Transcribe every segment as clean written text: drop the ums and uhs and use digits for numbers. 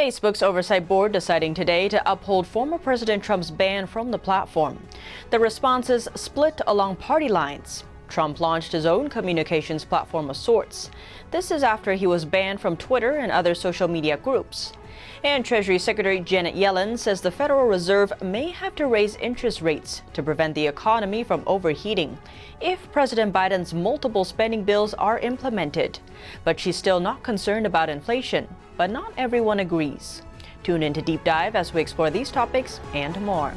Facebook's Oversight Board deciding today to uphold former President Trump's ban from the platform. The responses split along party lines. Trump launched his own communications platform of sorts. This is after he was banned from Twitter and other social media groups. And Treasury Secretary Janet Yellen says the Federal Reserve may have to raise interest rates to prevent the economy from overheating if President Biden's multiple spending bills are implemented. But she's still not concerned about inflation. But not everyone agrees. Tune in to Deep Dive as we explore these topics and more.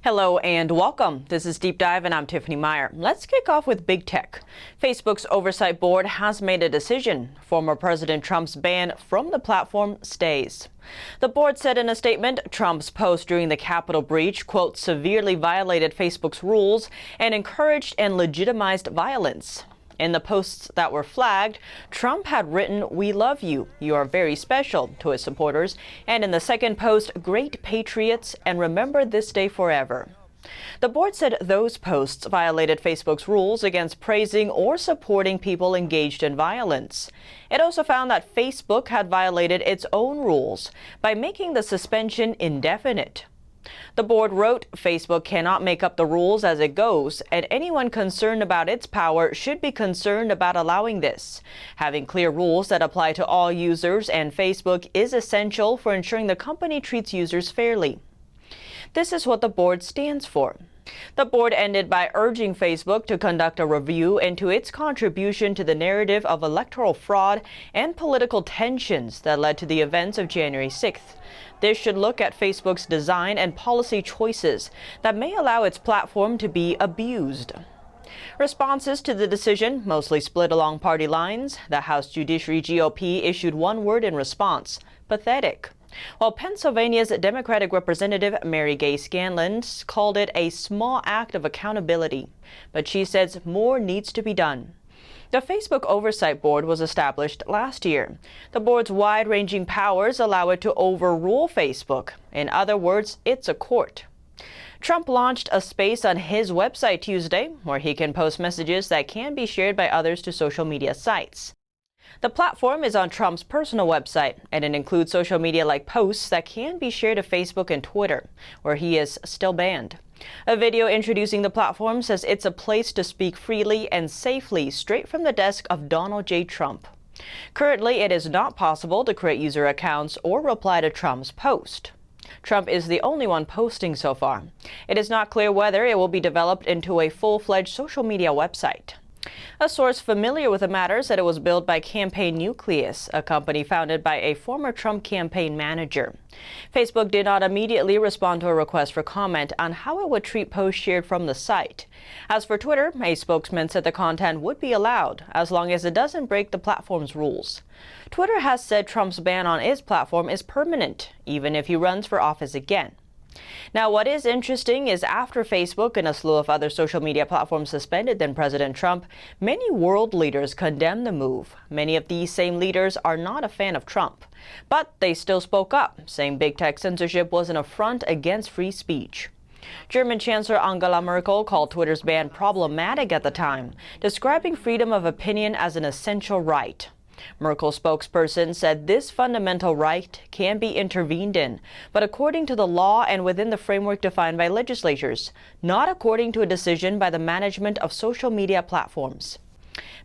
Hello and welcome. This is Deep Dive and I'm Tiffany Meier. Let's kick off with big tech. Facebook's Oversight Board has made a decision. Former President Trump's ban from the platform stays. The board said in a statement, Trump's post during the Capitol breach, quote, severely violated Facebook's rules and encouraged and legitimized violence. In the posts that were flagged, Trump had written, "We love you. You are very special," to his supporters. And in the second post, "Great patriots and remember this day forever." The board said those posts violated Facebook's rules against praising or supporting people engaged in violence. It also found that Facebook had violated its own rules by making the suspension indefinite. The board wrote, Facebook cannot make up the rules as it goes, and anyone concerned about its power should be concerned about allowing this. Having clear rules that apply to all users and Facebook is essential for ensuring the company treats users fairly. This is what the board stands for. The board ended by urging Facebook to conduct a review into its contribution to the narrative of electoral fraud and political tensions that led to the events of January 6th. This should look at Facebook's design and policy choices that may allow its platform to be abused. Responses to the decision mostly split along party lines. The House Judiciary GOP issued one word in response: pathetic. While Pennsylvania's Democratic Representative Mary Gay Scanlon called it a small act of accountability, but she says more needs to be done. The Facebook Oversight Board was established last year. The board's wide-ranging powers allow it to overrule Facebook. In other words, it's a court. Trump launched a space on his website Tuesday where he can post messages that can be shared by others to social media sites. The platform is on Trump's personal website, and it includes social media-like posts that can be shared to Facebook and Twitter, where he is still banned. A video introducing the platform says it's a place to speak freely and safely straight from the desk of Donald J. Trump. Currently, it is not possible to create user accounts or reply to Trump's post. Trump is the only one posting so far. It is not clear whether it will be developed into a full-fledged social media website. A source familiar with the matter said it was built by Campaign Nucleus, a company founded by a former Trump campaign manager. Facebook did not immediately respond to a request for comment on how it would treat posts shared from the site. As for Twitter, a spokesman said the content would be allowed as long as it doesn't break the platform's rules. Twitter has said Trump's ban on its platform is permanent, even if he runs for office again. Now, what is interesting is after Facebook and a slew of other social media platforms suspended then President Trump, many world leaders condemned the move. Many of these same leaders are not a fan of Trump, but they still spoke up, saying big tech censorship was an affront against free speech. German Chancellor Angela Merkel called Twitter's ban problematic at the time, describing freedom of opinion as an essential right. Merkel's spokesperson said this fundamental right can be intervened in, but according to the law and within the framework defined by legislatures, not according to a decision by the management of social media platforms.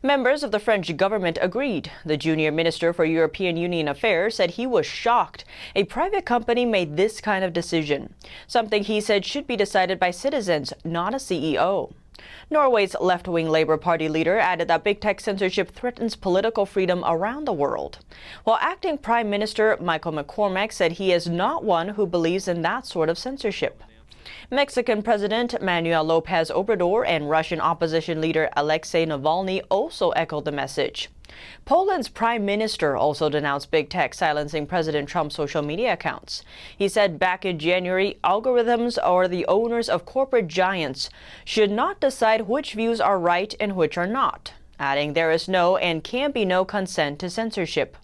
Members of the French government agreed. The junior minister for European Union Affairs said he was shocked a private company made this kind of decision, something he said should be decided by citizens, not a CEO. Norway's left-wing Labour Party leader added that big tech censorship threatens political freedom around the world, while acting Prime Minister Michael McCormack said he is not one who believes in that sort of censorship. Mexican President Manuel Lopez Obrador and Russian opposition leader Alexei Navalny also echoed the message. Poland's prime minister also denounced big tech silencing President Trump's social media accounts. He said back in January, algorithms or the owners of corporate giants should not decide which views are right and which are not, adding there is no and can be no consent to censorship.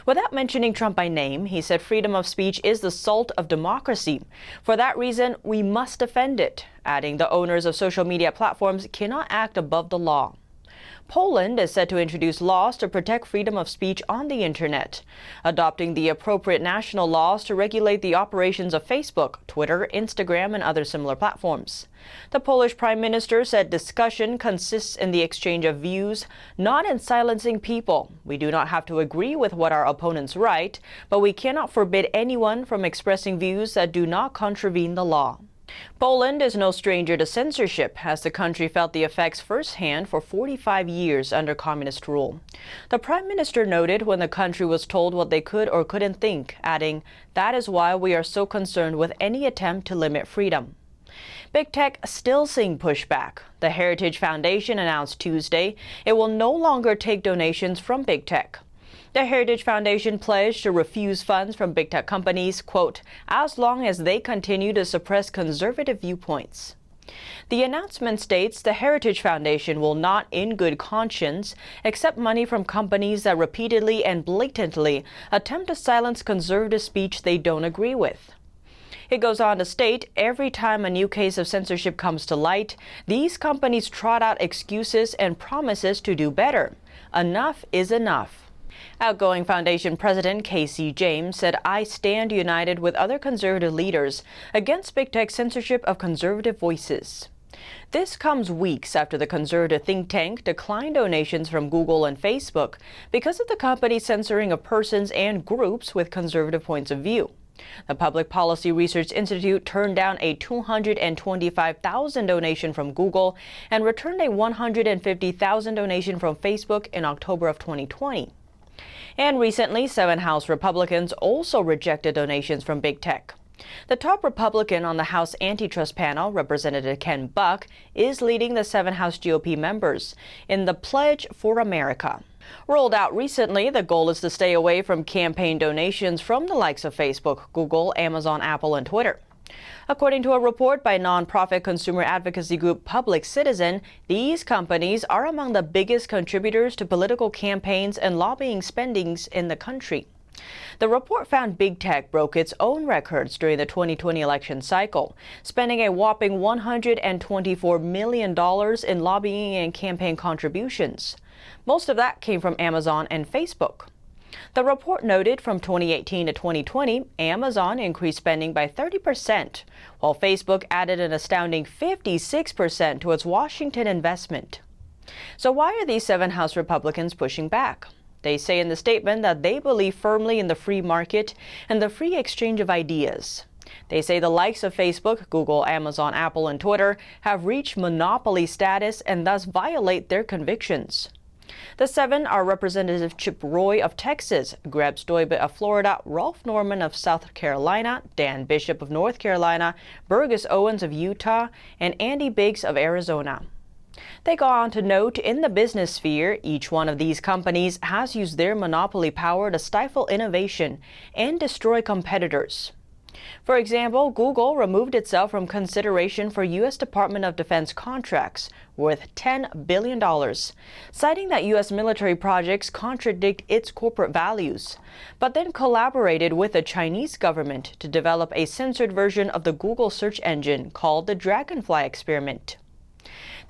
Without mentioning Trump by name, he said freedom of speech is the salt of democracy. For that reason, we must defend it, adding the owners of social media platforms cannot act above the law. Poland is set to introduce laws to protect freedom of speech on the internet, adopting the appropriate national laws to regulate the operations of Facebook, Twitter, Instagram, and other similar platforms. The Polish Prime Minister said discussion consists in the exchange of views, not in silencing people. We do not have to agree with what our opponents write, but we cannot forbid anyone from expressing views that do not contravene the law. Poland is no stranger to censorship, as the country felt the effects firsthand for 45 years under communist rule. The Prime Minister noted when the country was told what they could or couldn't think, adding, "That is why we are so concerned with any attempt to limit freedom." Big Tech still seeing pushback. The Heritage Foundation announced Tuesday it will no longer take donations from Big Tech. The Heritage Foundation pledged to refuse funds from big tech companies, quote, as long as they continue to suppress conservative viewpoints. The announcement states the Heritage Foundation will not, in good conscience, accept money from companies that repeatedly and blatantly attempt to silence conservative speech they don't agree with. It goes on to state, every time a new case of censorship comes to light, these companies trot out excuses and promises to do better. Enough is enough. Outgoing Foundation President Casey James said, I stand united with other conservative leaders against big tech censorship of conservative voices. This comes weeks after the conservative think tank declined donations from Google and Facebook because of the company censoring of persons and groups with conservative points of view. The Public Policy Research Institute turned down a $225,000 donation from Google and returned a $150,000 donation from Facebook in October of 2020. And recently, 7 House Republicans also rejected donations from big tech. The top Republican on the House Antitrust Panel, Representative Ken Buck, is leading the 7 House GOP members in the Pledge for America. Rolled out recently, the goal is to stay away from campaign donations from the likes of Facebook, Google, Amazon, Apple, and Twitter. According to a report by nonprofit consumer advocacy group Public Citizen, these companies are among the biggest contributors to political campaigns and lobbying spendings in the country. The report found big tech broke its own records during the 2020 election cycle, spending a whopping $124 million in lobbying and campaign contributions. Most of that came from Amazon and Facebook. The report noted from 2018 to 2020, Amazon increased spending by 30%, while Facebook added an astounding 56% to its Washington investment. So why are these 7 House Republicans pushing back? They say in the statement that they believe firmly in the free market and the free exchange of ideas. They say the likes of Facebook, Google, Amazon, Apple, and Twitter have reached monopoly status and thus violate their convictions. The 7 are Representative Chip Roy of Texas, Greg Stoiber of Florida, Ralph Norman of South Carolina, Dan Bishop of North Carolina, Burgess Owens of Utah, and Andy Biggs of Arizona. They go on to note, in the business sphere, each one of these companies has used their monopoly power to stifle innovation and destroy competitors. For example, Google removed itself from consideration for U.S. Department of Defense contracts worth $10 billion, citing that U.S. military projects contradict its corporate values, but then collaborated with the Chinese government to develop a censored version of the Google search engine called the Dragonfly experiment.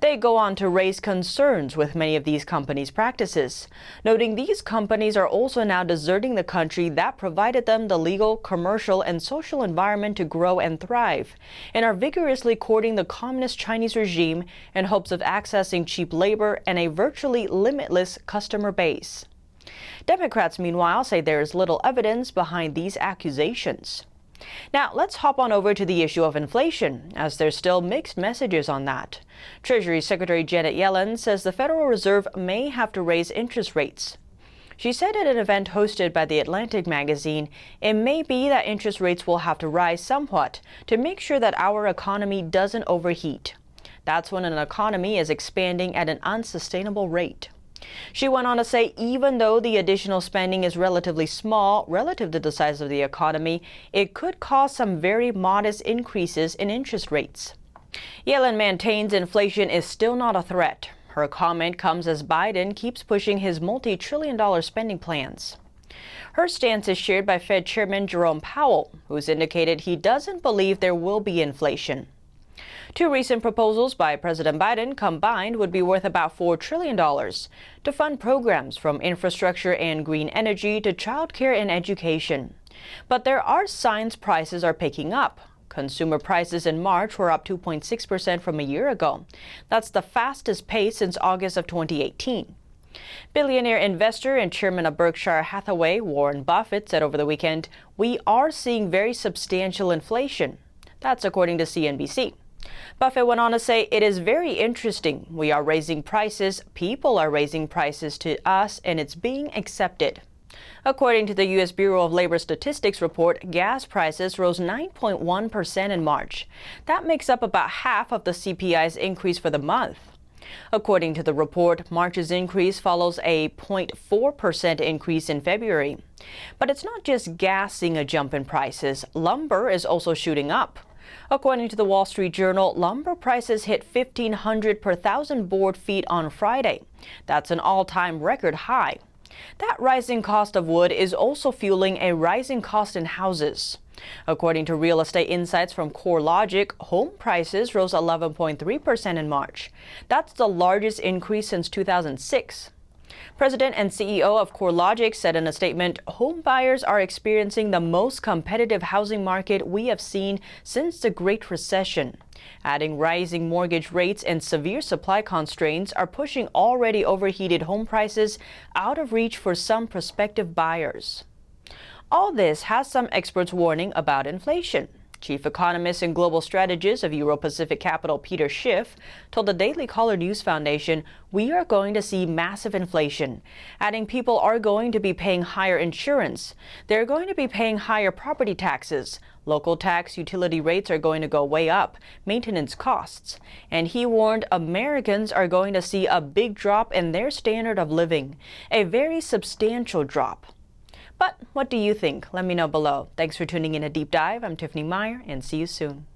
They go on to raise concerns with many of these companies' practices, noting these companies are also now deserting the country that provided them the legal, commercial, and social environment to grow and thrive, and are vigorously courting the communist Chinese regime in hopes of accessing cheap labor and a virtually limitless customer base. Democrats, meanwhile, say there is little evidence behind these accusations. Now, let's hop on over to the issue of inflation, as there's still mixed messages on that. Treasury Secretary Janet Yellen says the Federal Reserve may have to raise interest rates. She said at an event hosted by The Atlantic magazine, it may be that interest rates will have to rise somewhat to make sure that our economy doesn't overheat. That's when an economy is expanding at an unsustainable rate. She went on to say even though the additional spending is relatively small relative to the size of the economy, it could cause some very modest increases in interest rates. Yellen maintains inflation is still not a threat. Her comment comes as Biden keeps pushing his multi-trillion-dollar spending plans. Her stance is shared by Fed Chairman Jerome Powell, who's indicated he doesn't believe there will be inflation. Two recent proposals by President Biden combined would be worth about $4 trillion to fund programs from infrastructure and green energy to childcare and education. But there are signs prices are picking up. Consumer prices in March were up 2.6% from a year ago. That's the fastest pace since August of 2018. Billionaire investor and chairman of Berkshire Hathaway, Warren Buffett, said over the weekend, "We are seeing very substantial inflation." That's according to CNBC. Buffett went on to say, "It is very interesting. We are raising prices, people are raising prices to us, and it's being accepted." According to the U.S. Bureau of Labor Statistics report, gas prices rose 9.1% in March. That makes up about half of the CPI's increase for the month. According to the report, March's increase follows a 0.4% increase in February. But it's not just gas seeing a jump in prices. Lumber is also shooting up. According to the Wall Street Journal, lumber prices hit $1,500 per thousand board feet on Friday. That's an all-time record high. That rising cost of wood is also fueling a rising cost in houses. According to Real Estate Insights from CoreLogic, home prices rose 11.3% in March. That's the largest increase since 2006. President and CEO of CoreLogic said in a statement, "Home buyers are experiencing the most competitive housing market we have seen since the Great Recession." Adding rising mortgage rates and severe supply constraints are pushing already overheated home prices out of reach for some prospective buyers. All this has some experts warning about inflation. Chief economist and global strategist of Euro-Pacific Capital Peter Schiff told the Daily Caller News Foundation, "We are going to see massive inflation," adding people are going to be paying higher insurance. They're going to be paying higher property taxes. Local tax utility rates are going to go way up, maintenance costs. And he warned Americans are going to see a big drop in their standard of living, a very substantial drop. But what do you think? Let me know below. Thanks for tuning in to Deep Dive. I'm Tiffany Meier, and see you soon.